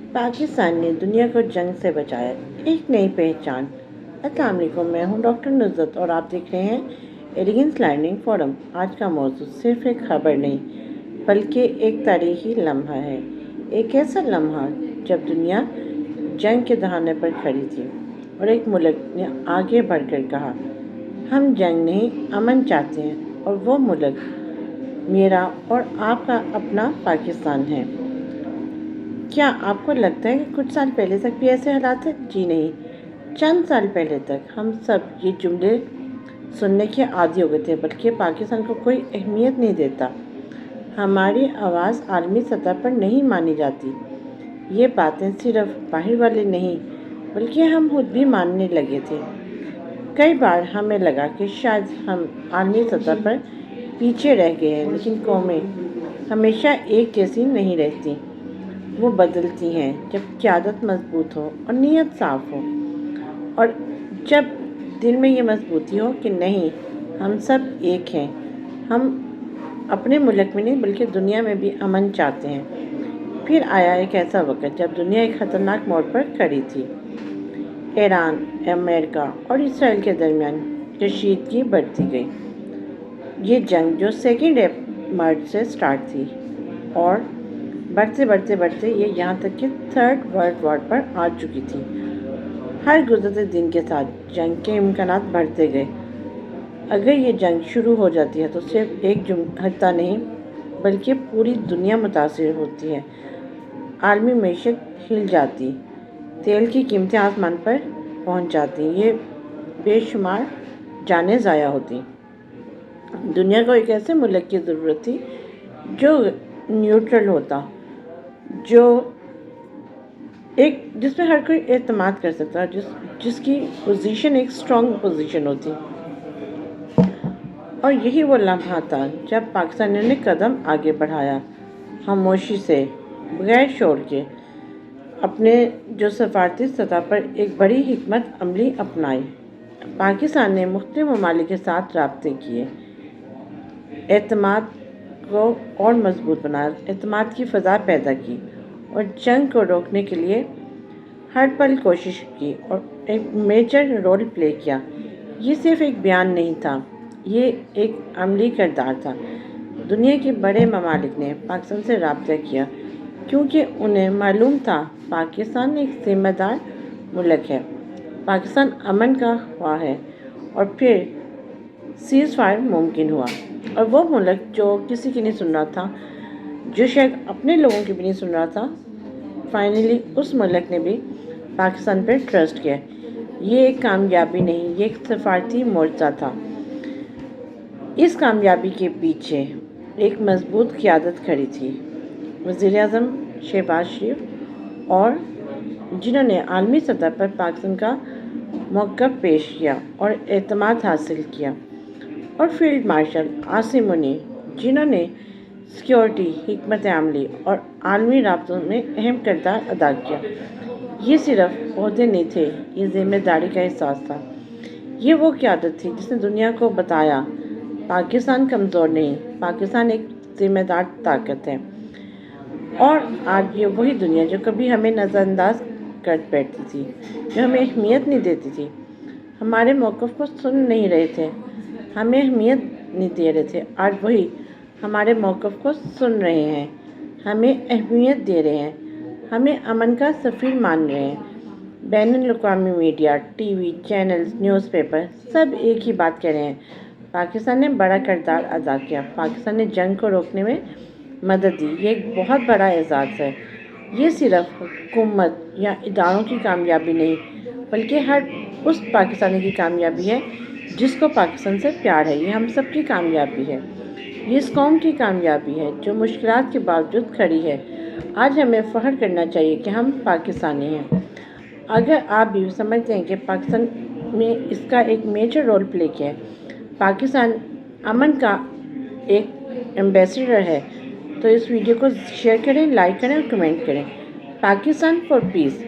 पाकिस्तान ने दुनिया को जंग से बचाया, एक नई पहचान। अस्सलाम वालेकुम, मैं हूं डॉक्टर नुज़रत और आप देख रहे हैं एलिगेंस लर्निंग फोरम। आज का मौजू सिर्फ एक खबर नहीं बल्कि एक तारीखी लम्हा है। एक ऐसा लम्हा जब दुनिया जंग के दहाने पर खड़ी थी और एक मुल्क ने आगे बढ़कर कहा, हम जंग नहीं अमन चाहते हैं, और वो मुल्क मेरा और आपका अपना पाकिस्तान है। क्या आपको लगता है कि कुछ साल पहले तक भी ऐसे हालात थे? जी नहीं, चंद साल पहले तक हम सब ये जुमले सुनने के आदी हो गए थे, बल्कि पाकिस्तान को कोई अहमियत नहीं देता। हमारी आवाज़ आलमी सतह पर नहीं मानी जाती। ये बातें सिर्फ बाहर वाले नहीं बल्कि हम खुद भी मानने लगे थे। कई बार हमें लगा कि शायद हम आलमी सतह पर पीछे रह गए हैं, लेकिन कौमें हमेशा एक जैसी नहीं रहती। वो बदलती हैं जब क़यादत मजबूत हो और नीयत साफ़ हो, और जब दिल में ये मजबूती हो कि नहीं, हम सब एक हैं। हम अपने मुल्क में नहीं बल्कि दुनिया में भी अमन चाहते हैं। फिर आया एक ऐसा वक्त जब दुनिया एक ख़तरनाक मोड़ पर खड़ी थी। ईरान, अमेरिका और इसराइल के दरमियान कशीदगी बढ़ती गई। ये जंग जो 2 मार्च से स्टार्ट थी और बढ़ते ये यहाँ तक कि 3rd वर्ल्ड वॉर पर आ चुकी थी। हर गुजरते दिन के साथ जंग के इम्कानात बढ़ते गए। अगर ये जंग शुरू हो जाती है तो सिर्फ एक खत्ता नहीं बल्कि पूरी दुनिया मुतासिर होती है। आलमी मईशत हिल जाती, तेल की कीमतें आसमान पर पहुंच जाती, ये बेशुमार जानें ज़ाया होती। दुनिया को एक ऐसे मुल्क की ज़रूरत थी जो न्यूट्रल होता, जिसमें हर कोई एतमाद कर सकता, जिसकी पोजीशन एक स्ट्रॉन्ग पोजीशन होती। और यही वो लम्हा था जब पाकिस्तानियों ने कदम आगे बढ़ाया, खामोशी से, बगैर शोर के, अपने जो सफारती सतह पर एक बड़ी हिकमत अमली अपनाई। पाकिस्तान ने मुख्तलिफ ममालिक के साथ राब्ते किए, एतमाद को और मजबूत बनाया, एतमाद की फ़ज़ा पैदा की और जंग को रोकने के लिए हर पल कोशिश की और एक मेजर रोल प्ले किया। ये सिर्फ एक बयान नहीं था, ये एक अमली किरदार था। दुनिया के बड़े ममालिक ने पाकिस्तान से राब्ता किया क्योंकि उन्हें मालूम था पाकिस्तान एक ज़िम्मेदार मुल्क है, पाकिस्तान अमन का ख्वाह है। और फिर सीज़ फायर मुमकिन हुआ, और वो मुल्क जो किसी की नहीं सुन रहा था, जो शायद अपने लोगों की भी नहीं सुन रहा था, फाइनली उस मुल्क ने भी पाकिस्तान पर ट्रस्ट किया। ये एक कामयाबी नहीं, ये एक सफारती मोर्चा था। इस कामयाबी के पीछे एक मजबूत क़यादत खड़ी थी, वज़ीर-ए-आज़म शहबाज शरीफ, और जिन्होंने आलमी सतह पर पाकिस्तान का मौक़िफ़ पेश किया और एतमाद हासिल किया, और फील्ड मार्शल आसिम मुनीर, जिन्होंने सिक्योरिटी, हिकमत अमली और आलमी राब्तों में अहम किरदार अदा किया। ये सिर्फ ओहदे नहीं थे, ये ज़िम्मेदारी का एहसास था। ये वो क़यादत थी जिसने दुनिया को बताया पाकिस्तान कमज़ोर नहीं, पाकिस्तान एक ज़िम्मेदार ताकत है। और आज ये वही दुनिया जो कभी हमें नज़रअंदाज कर बैठती थी, जो हमें अहमियत नहीं देती थी, हमारे मौक़िफ़ को सुन नहीं रहे थे, हमें अहमियत नहीं दे रहे थे, आज वही हमारे मौक़िफ़ को सुन रहे हैं, हमें अहमियत दे रहे हैं, हमें अमन का सफ़ीर मान रहे हैं। बैनुल-अक़वामी मीडिया, टीवी चैनल्स, न्यूज़पेपर सब एक ही बात कह रहे हैं, पाकिस्तान ने बड़ा किरदार अदा किया, पाकिस्तान ने जंग को रोकने में मदद दी। ये एक बहुत बड़ा एजाज़ है। ये सिर्फ हुकूमत या इदारों की कामयाबी नहीं बल्कि हर उस पाकिस्तानी की कामयाबी है जिसको पाकिस्तान से प्यार है। ये हम सब की कामयाबी है, ये इस कौम की कामयाबी है जो मुश्किलात के बावजूद खड़ी है। आज हमें फ़ख्र करना चाहिए कि हम पाकिस्तानी हैं। अगर आप भी समझते हैं कि पाकिस्तान में इसका एक मेजर रोल प्ले किया है, पाकिस्तान अमन का एक एम्बेसडर है, तो इस वीडियो को शेयर करें, लाइक करें और कमेंट करें। Pakistan for piece.